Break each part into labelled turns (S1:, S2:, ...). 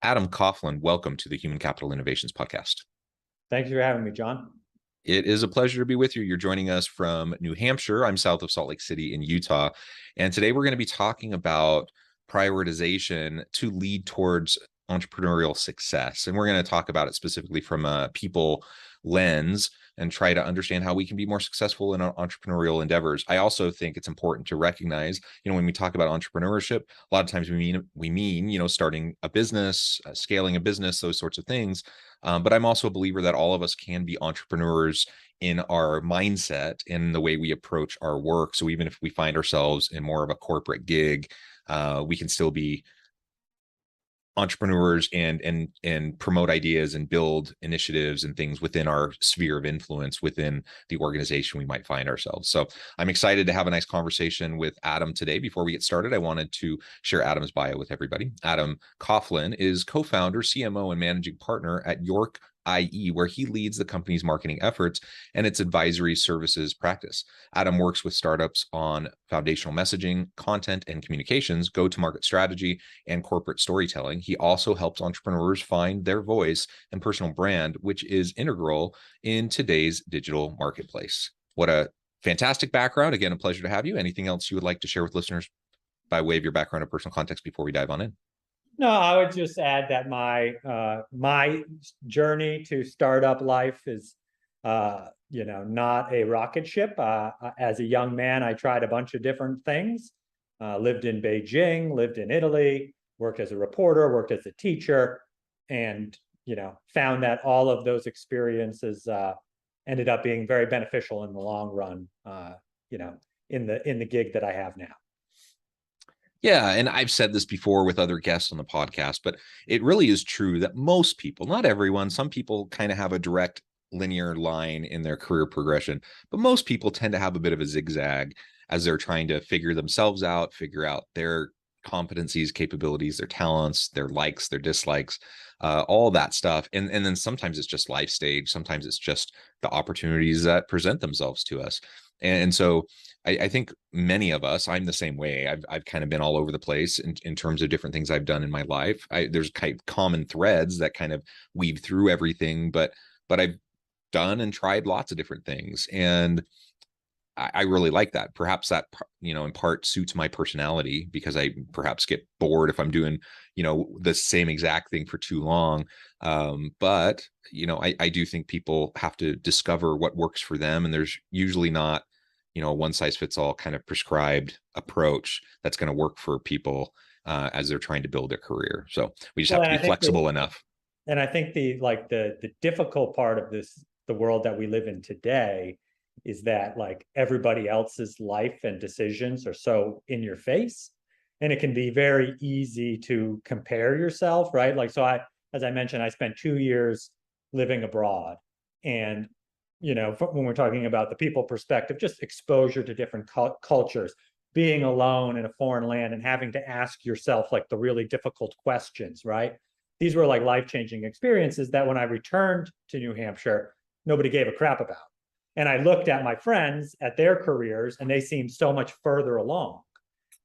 S1: Adam Coughlin, welcome to the Human Capital Innovations Podcast.
S2: Thank you for having me, John.
S1: It is a pleasure to be with you. You're joining us from New Hampshire. I'm south of Salt Lake City in Utah. And today we're going to be talking about prioritization to lead towards entrepreneurial success. And we're going to talk about it specifically from a people lens and try to understand how we can be more successful in our entrepreneurial endeavors. I also think it's important to recognize, when we talk about entrepreneurship, a lot of times we mean, starting a business, scaling a business, those sorts of things. But I'm also a believer that all of us can be entrepreneurs in our mindset, in the way we approach our work. So even if we find ourselves in more of a corporate gig, we can still be entrepreneurs and promote ideas and build initiatives and things within our sphere of influence within the organization we might find ourselves. So I'm excited to have a nice conversation with Adam today. Before we get started, I wanted to share Adam's bio with everybody. Adam Coughlin is co-founder, CMO, and managing partner at York IE, where he leads the company's marketing efforts and its advisory services practice. Adam works with startups on foundational messaging, content and communications, go-to-market strategy, and corporate storytelling. He also helps entrepreneurs find their voice and personal brand, which is integral in today's digital marketplace. What a fantastic background. Again, a pleasure to have you. Anything else you would like to share with listeners by way of your background or personal context before we dive on in?
S2: No, I would just add that my journey to startup life is, not a rocket ship. As a young man, I tried a bunch of different things. Lived in Beijing, lived in Italy, worked as a reporter, worked as a teacher, and found that all of those experiences ended up being very beneficial in the long run. In the gig that I have now.
S1: Yeah, and I've said this before with other guests on the podcast, but it really is true that most people, not everyone, some people kind of have a direct linear line in their career progression, but most people tend to have a bit of a zigzag as they're trying to figure themselves out, figure out their competencies, capabilities, their talents, their likes, their dislikes, all that stuff. And then sometimes it's just life stage. Sometimes it's just the opportunities that present themselves to us. And so I think many of us, I'm the same way. I've kind of been all over the place in terms of different things I've done in my life. There's kind of common threads that kind of weave through everything, but I've done and tried lots of different things. And I really like that. Perhaps that, in part suits my personality, because I perhaps get bored if I'm doing, the same exact thing for too long. But I do think people have to discover what works for them. And there's usually not, a one size fits all kind of prescribed approach that's going to work for people as they're trying to build their career. So we just have to be flexible enough.
S2: And I think the difficult part of the world that we live in today, is that everybody else's life and decisions are so in your face, and it can be very easy to compare yourself, right? As I mentioned, I spent 2 years living abroad, and when we're talking about the people perspective, just exposure to different cultures, being alone in a foreign land and having to ask yourself the really difficult questions, right? These were life-changing experiences that when I returned to New Hampshire, nobody gave a crap about. And I looked at my friends, at their careers, and they seemed so much further along.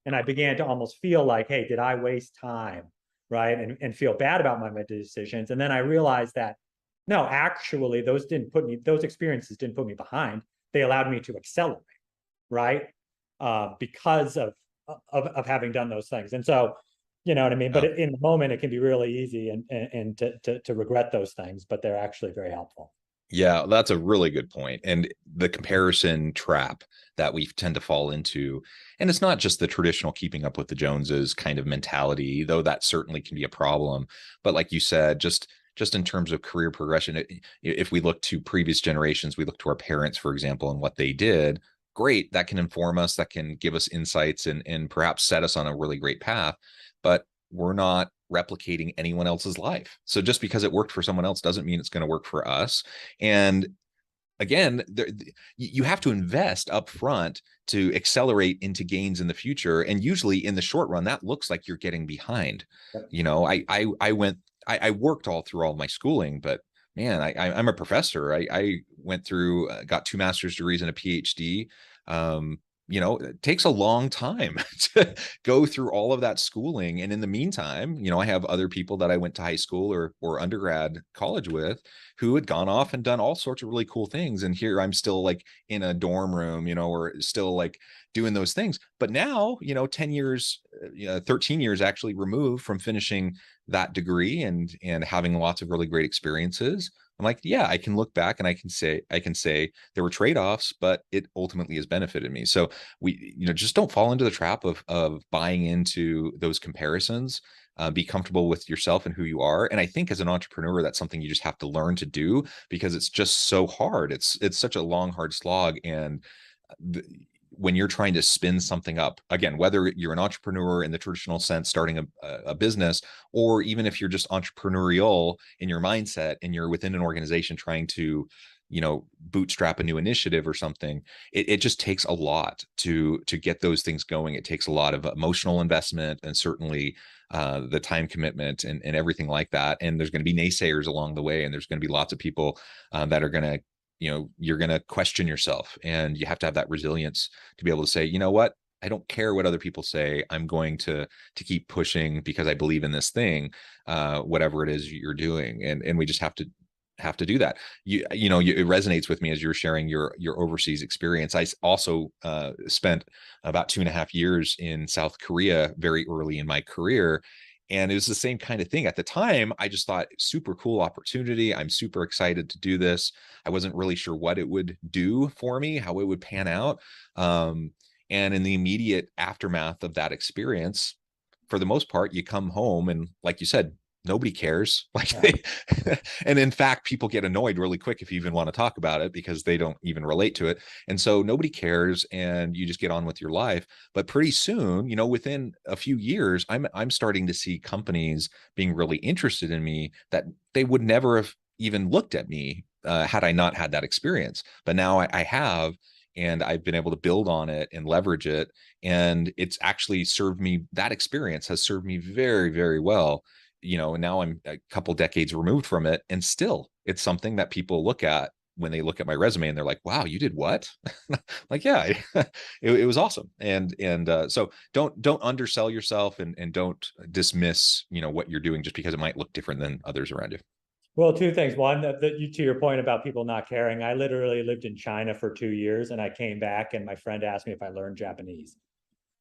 S2: And I began to almost feel like, hey, did I waste time, right? And feel bad about my decisions. And then I realized that, no, actually, those experiences didn't put me behind. They allowed me to accelerate, right? Because of having done those things. And so, you know what I mean? But in the moment, it can be really easy and to regret those things, but they're actually very helpful.
S1: Yeah, that's a really good point. And the comparison trap that we tend to fall into, and it's not just the traditional keeping up with the Joneses kind of mentality, though that certainly can be a problem. But like you said, just in terms of career progression, if we look to previous generations, we look to our parents, for example, and what they did, great, that can inform us, that can give us insights and perhaps set us on a really great path. But we're not replicating anyone else's life. So just because it worked for someone else doesn't mean it's going to work for us. And again, you have to invest up front to accelerate into gains in the future. And usually in the short run, that looks like you're getting behind. Yep. I worked all through all of my schooling, but man, I'm a professor. I went through, got 2 master's degrees and a PhD. it takes a long time to go through all of that schooling. And in the meantime, I have other people that I went to high school or undergrad college with who had gone off and done all sorts of really cool things. And here I'm still like in a dorm room, or still like doing those things. But now, 10 years, 13 years actually removed from finishing that degree and having lots of really great experiences, I'm like, yeah, I can look back and I can say there were trade-offs, but it ultimately has benefited me. So we, just don't fall into the trap of buying into those comparisons. Be comfortable with yourself and who you are. And I think as an entrepreneur, that's something you just have to learn to do, because it's just so hard. It's such a long, hard slog. And when you're trying to spin something up, again, whether you're an entrepreneur in the traditional sense, starting a business, or even if you're just entrepreneurial in your mindset and you're within an organization trying to, bootstrap a new initiative or something, it just takes a lot to get those things going. It takes a lot of emotional investment, and certainly the time commitment and everything like that. And there's going to be naysayers along the way, and there's going to be lots of people that are going to, you're going to question yourself, and you have to have that resilience to be able to say, you know what, I don't care what other people say. I'm going to keep pushing because I believe in this thing, whatever it is you're doing. And we just have to do that. It resonates with me as you're sharing your overseas experience. I also spent about 2.5 years in South Korea very early in my career. And it was the same kind of thing. At the time, I just thought, super cool opportunity. I'm super excited to do this. I wasn't really sure what it would do for me, how it would pan out. And in the immediate aftermath of that experience, for the most part, you come home and, like you said, nobody cares. And in fact, people get annoyed really quick if you even want to talk about it, because they don't even relate to it. And so nobody cares, and you just get on with your life. But pretty soon, within a few years, I'm starting to see companies being really interested in me that they would never have even looked at me had I not had that experience. But now I have, and I've been able to build on it and leverage it. And it's actually served me, that experience has served me very, very well. And now I'm a couple decades removed from it, and still it's something that people look at when they look at my resume, and they're like, wow, you did what? Like, yeah, it was awesome. And so don't undersell yourself, and don't dismiss, what you're doing just because it might look different than others around you.
S2: Well, two things. One, to your point about people not caring, I literally lived in China for 2 years, and I came back, and my friend asked me if I learned Japanese.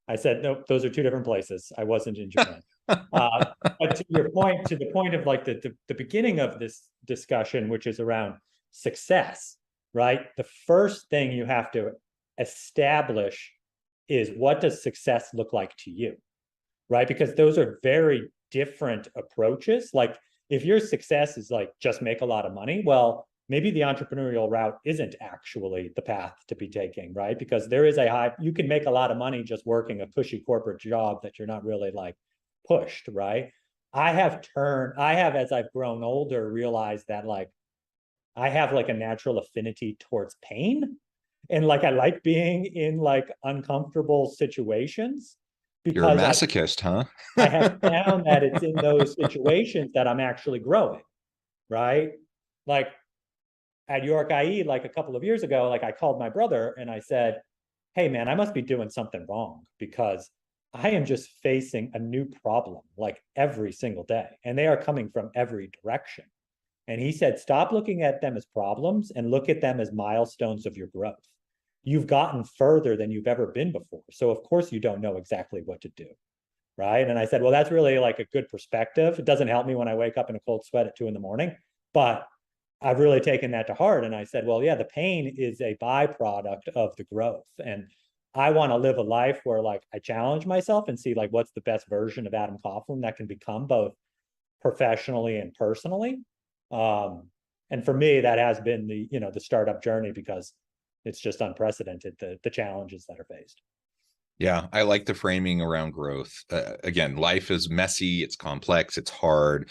S2: I said, nope, those are two different places. I wasn't in Japan. But to the point of like the beginning of this discussion, which is around success, right? The first thing you have to establish is, what does success look like to you, right? Because those are very different approaches. Like, if your success is like just make a lot of money, well, maybe the entrepreneurial route isn't actually the path to be taking, right? Because there is you can make a lot of money just working a cushy corporate job that you're not really like pushed, right? I have, as I've grown older, realized that like I have like a natural affinity towards pain. And like I like being in like uncomfortable situations.
S1: You're a masochist, huh?
S2: I have found that it's in those situations that I'm actually growing, right? Like at HRCI, like a couple of years ago, like I called my brother and I said, hey man, I must be doing something wrong, because I am just facing a new problem like every single day, and they are coming from every direction. And he said, stop looking at them as problems and look at them as milestones of your growth. You've gotten further than you've ever been before. So of course you don't know exactly what to do, right? And I said, well, that's really like a good perspective. It doesn't help me when I wake up in a cold sweat at 2 a.m, but I've really taken that to heart. And I said, well, yeah, the pain is a byproduct of the growth. And I want to live a life where like I challenge myself and see like what's the best version of Adam Coughlin that can become, both professionally and personally. And for me, that has been the startup journey, because it's just unprecedented, the challenges that are faced.
S1: Yeah, I like the framing around growth. Again, life is messy, it's complex, it's hard.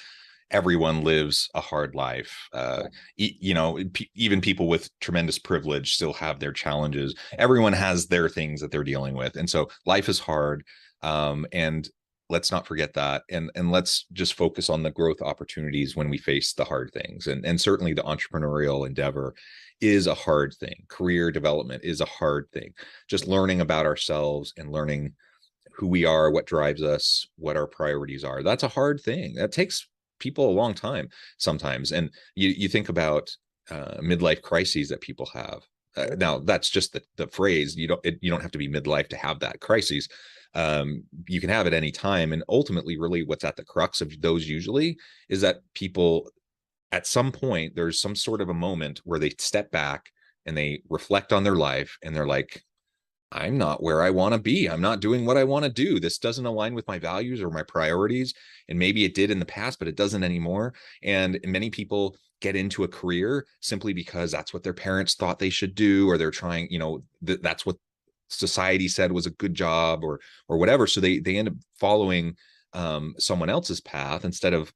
S1: Everyone lives a hard life. Even people with tremendous privilege still have their challenges. Everyone has their things that they're dealing with. And so life is hard. And let's not forget that, and let's just focus on the growth opportunities when we face the hard things. And certainly the entrepreneurial endeavor is a hard thing. Career development is a hard thing. Just learning about ourselves and learning who we are, what drives us, what our priorities are. That's a hard thing. That takes people a long time sometimes. And you think about midlife crises that people have. Now that's just the phrase. You don't have to be midlife to have that crisis. You can have it any time. And ultimately, really what's at the crux of those usually is that people at some point, there's some sort of a moment where they step back and they reflect on their life and they're like, I'm not where I want to be. I'm not doing what I want to do. This doesn't align with my values or my priorities. And maybe it did in the past, but it doesn't anymore. And many people get into a career simply because that's what their parents thought they should do, or they're trying, that's what society said was a good job, or whatever. So they end up following someone else's path instead of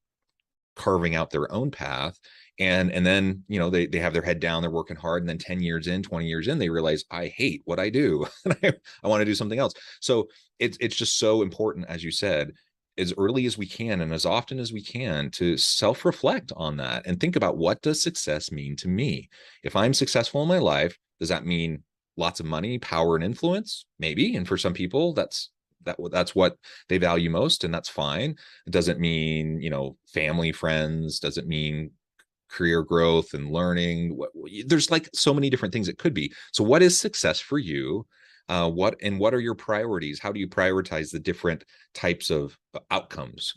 S1: carving out their own path. And then, they have their head down, they're working hard. And then 10 years in, 20 years in, they realize I hate what I do. And I want to do something else. So it's just so important, as you said, as early as we can and as often as we can, to self-reflect on that and think about, what does success mean to me? If I'm successful in my life, does that mean lots of money, power, and influence? Maybe. And for some people, that's what they value most, and that's fine. It doesn't mean, family, friends, doesn't mean career growth and learning. There's like so many different things it could be. So what is success for you? What are your priorities? How do you prioritize the different types of outcomes?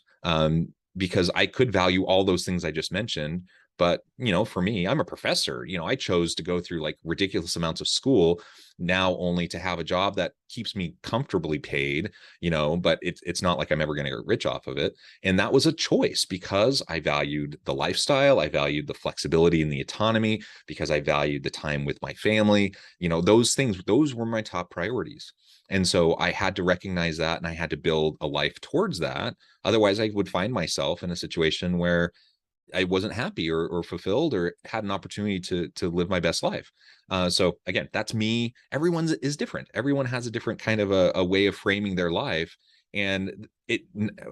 S1: Because I could value all those things I just mentioned, but for me, I'm a professor. I chose to go through like ridiculous amounts of school, now only to have a job that keeps me comfortably paid, but it's not like I'm ever going to get rich off of it. And that was a choice because I valued the lifestyle, I valued the flexibility and the autonomy, because I valued the time with my family. Those things, those were my top priorities. And so I had to recognize that, and I had to build a life towards that. Otherwise, I would find myself in a situation where I wasn't happy or fulfilled or had an opportunity to live my best life. So again, that's me. Everyone is different. Everyone has a different kind of a way of framing their life. And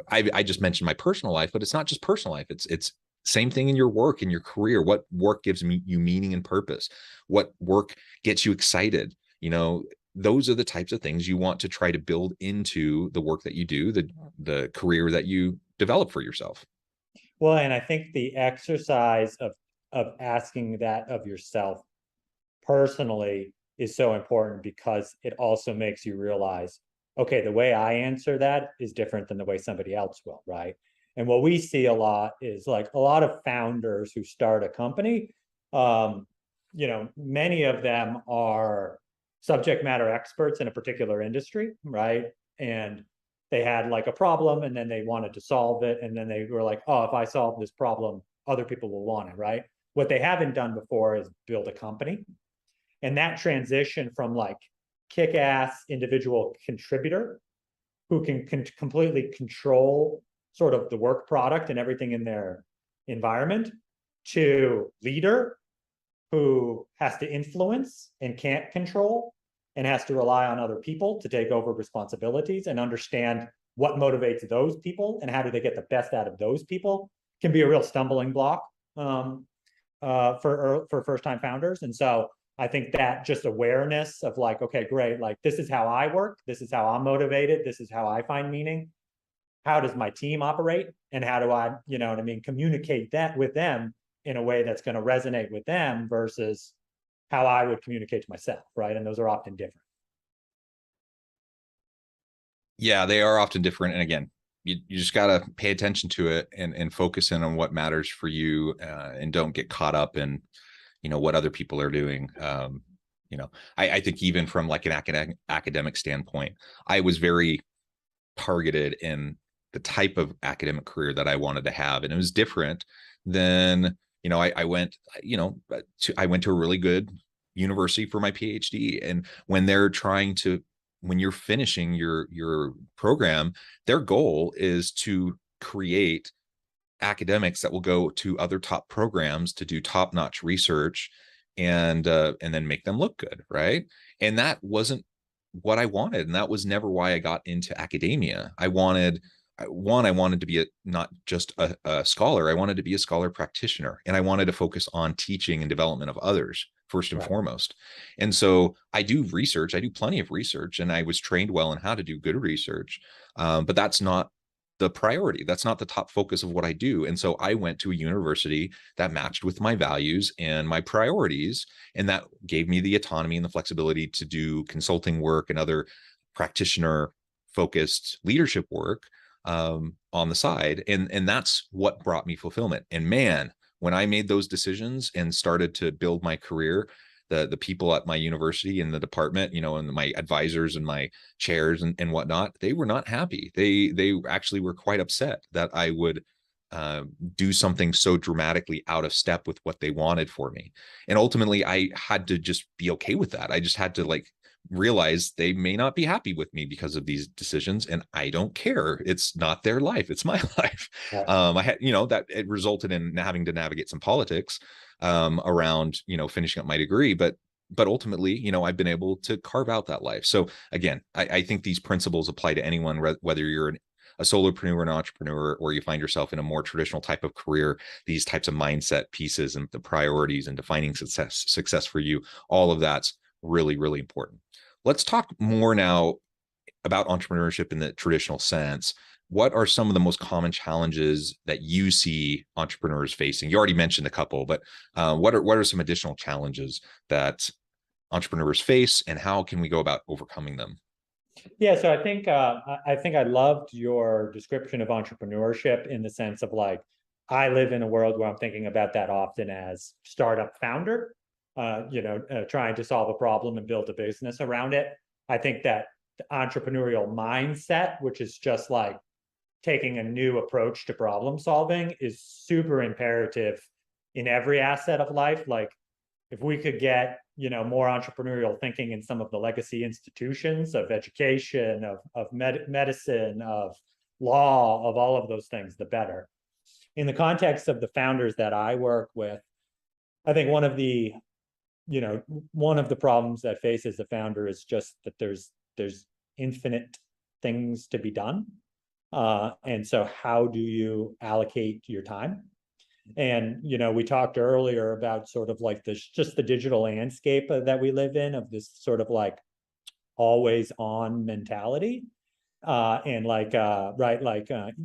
S1: I just mentioned my personal life, but it's not just personal life. It's same thing in your work, in your career. What work gives you meaning and purpose? What work gets you excited? Those are the types of things you want to try to build into the work that you do, the career that you develop for yourself.
S2: Well, and I think the exercise of asking that of yourself personally is so important, because it also makes you realize, okay, the way I answer that is different than the way somebody else will, right? And what we see a lot is like a lot of founders who start a company, many of them are subject matter experts in a particular industry, right? And they had like a problem, and then they wanted to solve it. And then they were like, oh, if I solve this problem, other people will want it, right? What they haven't done before is build a company. And that transition from like kick-ass individual contributor who can completely control sort of the work product and everything in their environment, to leader who has to influence and can't control, and has to rely on other people to take over responsibilities and understand what motivates those people and how do they get the best out of those people, can be a real stumbling block for first-time founders. And so I think that just awareness of like, okay, great, like this is how I work, this is how I'm motivated, this is how I find meaning. How does my team operate? And how do I, communicate that with them in a way that's going to resonate with them versus how I would communicate to myself, right? And those are often different.
S1: Yeah, they are often different. And again, you just got to pay attention to it and focus in on what matters for you, and don't get caught up in, what other people are doing. I think even from like an academic standpoint, I was very targeted in the type of academic career that I wanted to have. And it was different than, I went to a really good university for my PhD. And when you're finishing your program, their goal is to create academics that will go to other top programs to do top-notch research and then make them look good, right? And that wasn't what I wanted, and that was never why I got into academia. I wanted I wanted to be not just a scholar. I wanted to be a scholar practitioner, and I wanted to focus on teaching and development of others first and foremost. And so I do research. I do plenty of research, and I was trained well in how to do good research. But that's not the priority. That's not the top focus of what I do. And so I went to a university that matched with my values and my priorities, and that gave me the autonomy and the flexibility to do consulting work and other practitioner focused leadership work on the side. And that's what brought me fulfillment. And man, when I made those decisions and started to build my career, the people at my university and the department, you know, and my advisors and my chairs and whatnot, they were not happy. They actually were quite upset that I would do something so dramatically out of step with what they wanted for me. And ultimately, I had to just be okay with that. I just had to like realize they may not be happy with me because of these decisions, and I don't care. It's not their life, it's my life. I had, you know, that it resulted in having to navigate some politics around, you know, finishing up my degree, but ultimately, you know, I've been able to carve out that life. So again, I think these principles apply to anyone, whether you're a solopreneur, an entrepreneur, or you find yourself in a more traditional type of career. These types of mindset pieces and the priorities and defining success for you, all of that's really, really important. Let's talk more now about entrepreneurship in the traditional sense. What are some of the most common challenges that you see entrepreneurs facing? You already mentioned a couple, but what are some additional challenges that entrepreneurs face, and how can we go about overcoming them?
S2: Yeah, so I think I loved your description of entrepreneurship in the sense of like, I live in a world where I'm thinking about that often as startup founder, trying to solve a problem and build a business around it. I think that the entrepreneurial mindset, which is just like taking a new approach to problem solving, is super imperative in every asset of life. Like, if we could get, you know, more entrepreneurial thinking in some of the legacy institutions of education, of medicine, of law, of all of those things, the better. In the context of the founders that I work with, I think one of the problems that faces a founder is just that there's infinite things to be done. And so how do you allocate your time? And, you know, we talked earlier about sort of like this, just the digital landscape that we live in, of this sort of like always on mentality. And like,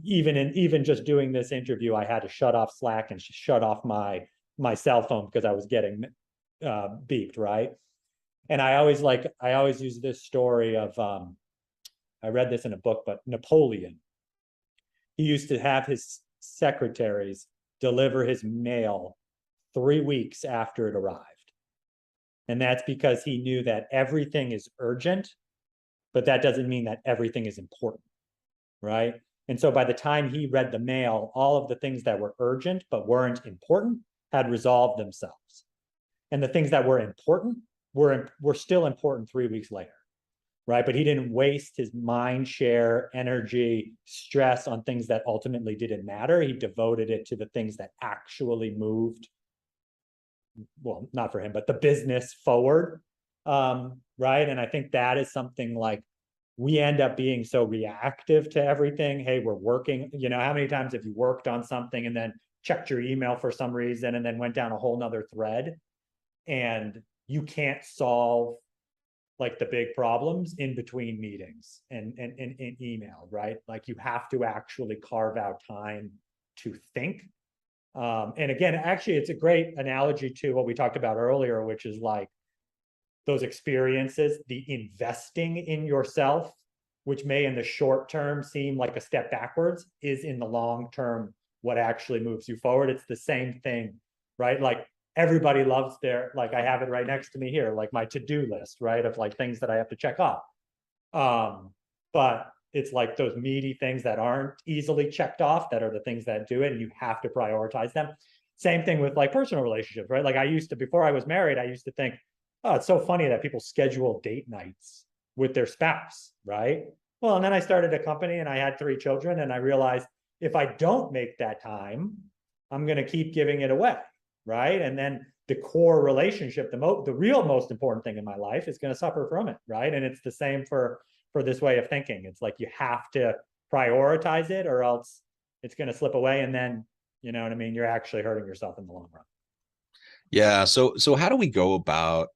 S2: even just doing this interview, I had to shut off Slack and shut off my cell phone because I was getting beeped, right? And I always use this story of, I read this in a book, but Napoleon, he used to have his secretaries deliver his mail 3 weeks after it arrived. And that's because he knew that everything is urgent, but that doesn't mean that everything is important, right? And so by the time he read the mail, all of the things that were urgent but weren't important had resolved themselves. And the things that were important were still important 3 weeks later, right? But he didn't waste his mind share, energy, stress on things that ultimately didn't matter. He devoted it to the things that actually moved, well, not for him, but the business forward, right? And I think that is something like, we end up being so reactive to everything. Hey, we're working, you know, how many times have you worked on something and then checked your email for some reason and then went down a whole nother thread, and you can't solve like the big problems in between meetings and email, right? Like, you have to actually carve out time to think. And again, actually, it's a great analogy to what we talked about earlier, which is like those experiences, the investing in yourself, which may in the short term seem like a step backwards, is in the long term what actually moves you forward. It's the same thing, right? Like, everybody loves their, like, I have it right next to me here, like my to-do list, right? Of like things that I have to check off. But it's like those meaty things that aren't easily checked off that are the things that do it, and you have to prioritize them. Same thing with like personal relationships, right? Like, I used to, before I was married, I used to think, oh, it's so funny that people schedule date nights with their spouse, right? Well, and then I started a company and I had 3 children, and I realized if I don't make that time, I'm going to keep giving it away, right? And then the core relationship, the real most important thing in my life, is going to suffer from it, right? And it's the same for this way of thinking. It's like, you have to prioritize it, or else it's going to slip away. And then, you know what I mean? You're actually hurting yourself in the long run.
S1: Yeah. So how do we go about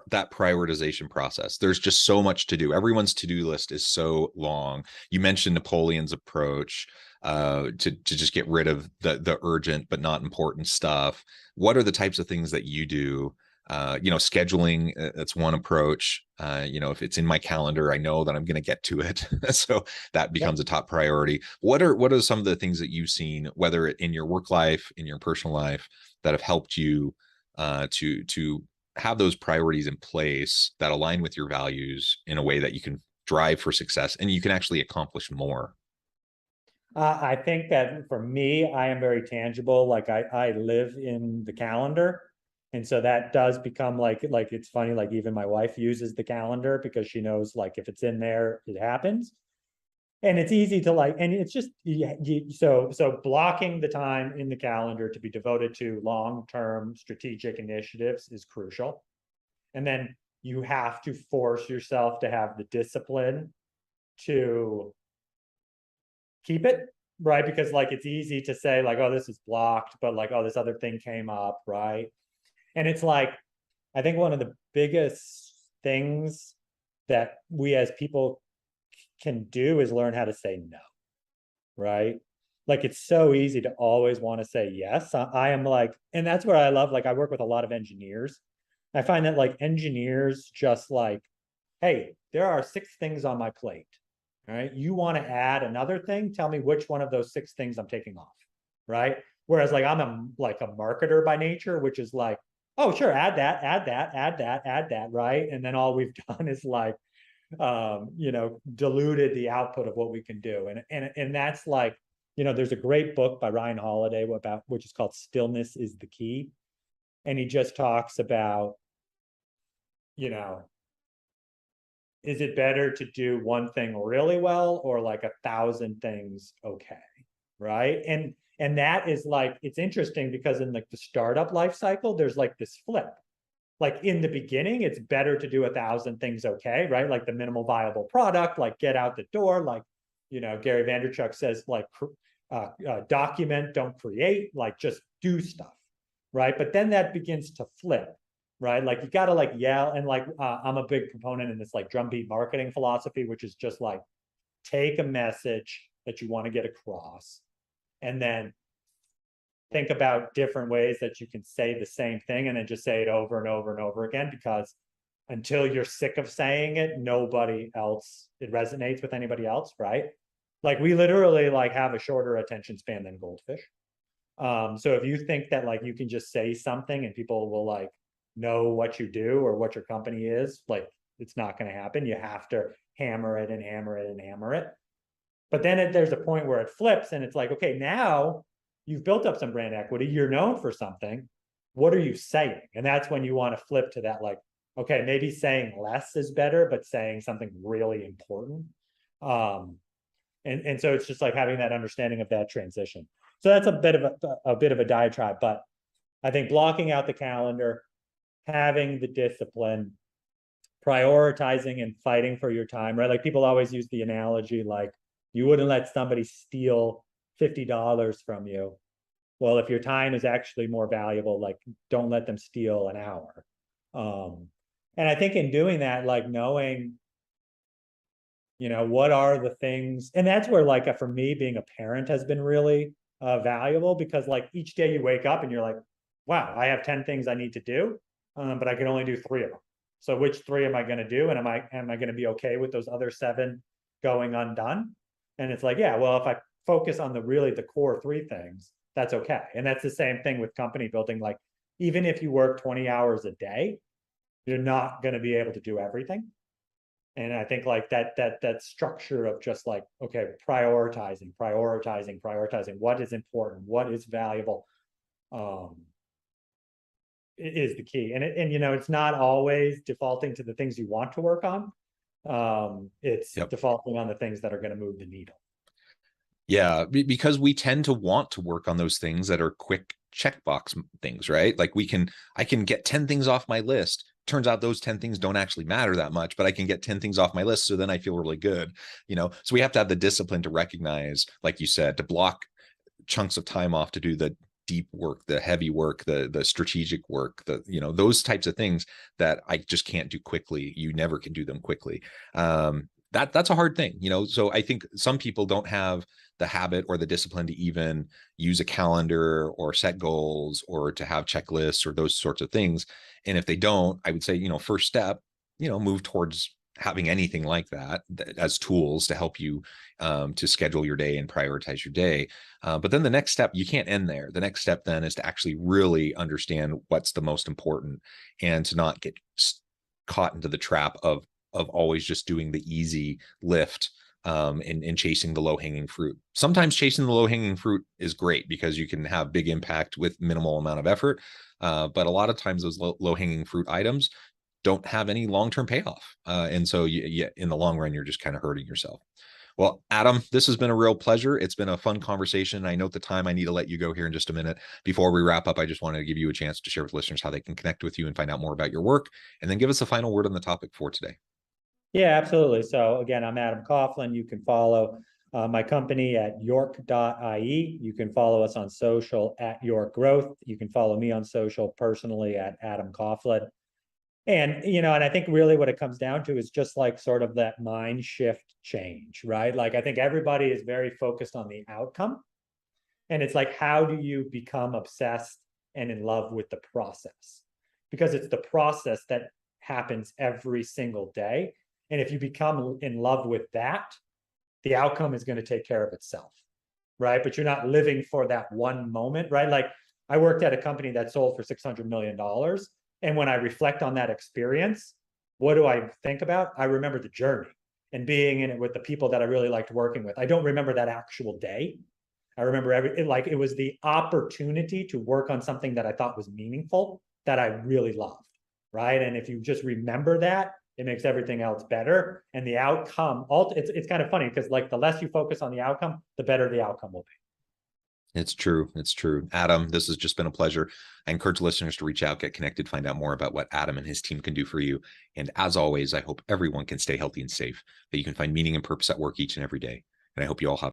S1: that prioritization process? There's just so much to do. Everyone's to-do list is so long. You mentioned Napoleon's approach to just get rid of the urgent but not important stuff. What are the types of things that you do? Scheduling, that's one approach. If it's in my calendar, I know that I'm going to get to it. So that becomes a top priority. What are some of the things that you've seen, whether in your work life, in your personal life, that have helped you to have those priorities in place that align with your values in a way that you can drive for success and you can actually accomplish more?
S2: I think that for me, I am very tangible. Like I live in the calendar. And so that does become like it's funny, like even my wife uses the calendar because she knows like if it's in there, it happens. And it's easy to like, and it's just, so blocking the time in the calendar to be devoted to long-term strategic initiatives is crucial. And then you have to force yourself to have the discipline to keep it, right? Because like, it's easy to say like, oh, this is blocked, but like, oh, this other thing came up, right? And it's like, I think one of the biggest things that we as people can do is learn how to say no, right? Like it's so easy to always want to say yes. I am like, and that's where I love, like I work with a lot of engineers. I find that like engineers just like, hey, there are 6 things on my plate. All right. You want to add another thing? Tell me which one of those 6 things I'm taking off. Right. Whereas like I'm a marketer by nature, which is like, oh, sure, add that, add that, add that, add that, right? And then all we've done is like, diluted the output of what we can do. And that's like, there's a great book by Ryan Holiday which is called Stillness is the Key. And he just talks about, is it better to do one thing really well or like 1,000 things okay, right? And that is like, it's interesting because in like the startup life cycle, there's like this flip. Like in the beginning, it's better to do 1,000 things okay, right? Like the minimal viable product, like get out the door, like, Gary Vaynerchuk says, like document, don't create, like just do stuff, right? But then that begins to flip, right? Like you got to like yell, and like I'm a big proponent in this like drumbeat marketing philosophy, which is just like take a message that you want to get across and then think about different ways that you can say the same thing and then just say it over and over and over again, because until you're sick of saying it, it resonates with anybody else, right? Like we literally like have a shorter attention span than goldfish. So if you think that like you can just say something and people will like know what you do or what your company is, like it's not going to happen. You have to hammer it and hammer it and hammer it. But then there's a point where it flips and it's like, okay, now you've built up some brand equity. You're known for something. What are you saying? And that's when you want to flip to that, like, okay, maybe saying less is better, but saying something really important. And so it's just like having that understanding of that transition. So that's a bit of a diatribe, but I think blocking out the calendar, having the discipline, prioritizing and fighting for your time, right? Like people always use the analogy, like you wouldn't let somebody steal $50 from you. Well, if your time is actually more valuable, like don't let them steal an hour. And I think in doing that, like knowing, what are the things, and that's where like for me, being a parent has been really valuable, because like each day you wake up and you're like, wow, I have 10 things I need to do, but I can only do 3 of them. So which 3 am I going to do? And am I going to be okay with those other 7 going undone? And it's like, yeah, well, if I focus on the core 3 things, that's okay. And that's the same thing with company building. Like, even if you work 20 hours a day, you're not going to be able to do everything. And I think like that structure of just like, okay, prioritizing what is important, what is valuable, is the key. And it's not always defaulting to the things you want to work on. It's defaulting on the things that are going to move the needle.
S1: Yeah, because we tend to want to work on those things that are quick checkbox things, right? Like I can get 10 things off my list turns out those 10 things don't actually matter that much, but I can get 10 things off my list. So then I feel really good, so we have to have the discipline to recognize, like you said, to block chunks of time off to do the deep work, the heavy work, the strategic work, those types of things that I just can't do quickly. You never can do them quickly. That's a hard thing, so I think some people don't have the habit or the discipline to even use a calendar or set goals or to have checklists or those sorts of things. And if they don't, I would say, first step, move towards having anything like that as tools to help you to schedule your day and prioritize your day. But then the next step, you can't end there. The next step then is to actually really understand what's the most important and to not get caught into the trap of always just doing the easy lift and chasing the low-hanging fruit. Sometimes chasing the low-hanging fruit is great because you can have big impact with minimal amount of effort. But a lot of times those low-hanging fruit items don't have any long-term payoff. And so in the long run, you're just kind of hurting yourself. Well, Adam, this has been a real pleasure. It's been a fun conversation. I note the time. I need to let you go here in just a minute. Before we wrap up, I just wanted to give you a chance to share with listeners how they can connect with you and find out more about your work, and then give us a final word on the topic for today.
S2: Yeah, absolutely. So again, I'm Adam Coughlin. You can follow my company at york.ie. You can follow us on social at York Growth. You can follow me on social personally at Adam Coughlin. And, and I think really what it comes down to is just like sort of that mind shift change, right? Like, I think everybody is very focused on the outcome. And it's like, how do you become obsessed and in love with the process? Because it's the process that happens every single day. And if you become in love with that, the outcome is going to take care of itself, right? But you're not living for that one moment, right? Like, I worked at a company that sold for $600 million. And when I reflect on that experience, what do I think about? I remember the journey and being in it with the people that I really liked working with. I don't remember that actual day. I remember it was the opportunity to work on something that I thought was meaningful that I really loved, right? And if you just remember that, it makes everything else better. And the outcome, it's kind of funny because like the less you focus on the outcome, the better the outcome will be.
S1: It's true. It's true. Adam, this has just been a pleasure. I encourage listeners to reach out, get connected, find out more about what Adam and his team can do for you. And as always, I hope everyone can stay healthy and safe, that you can find meaning and purpose at work each and every day. And I hope you all have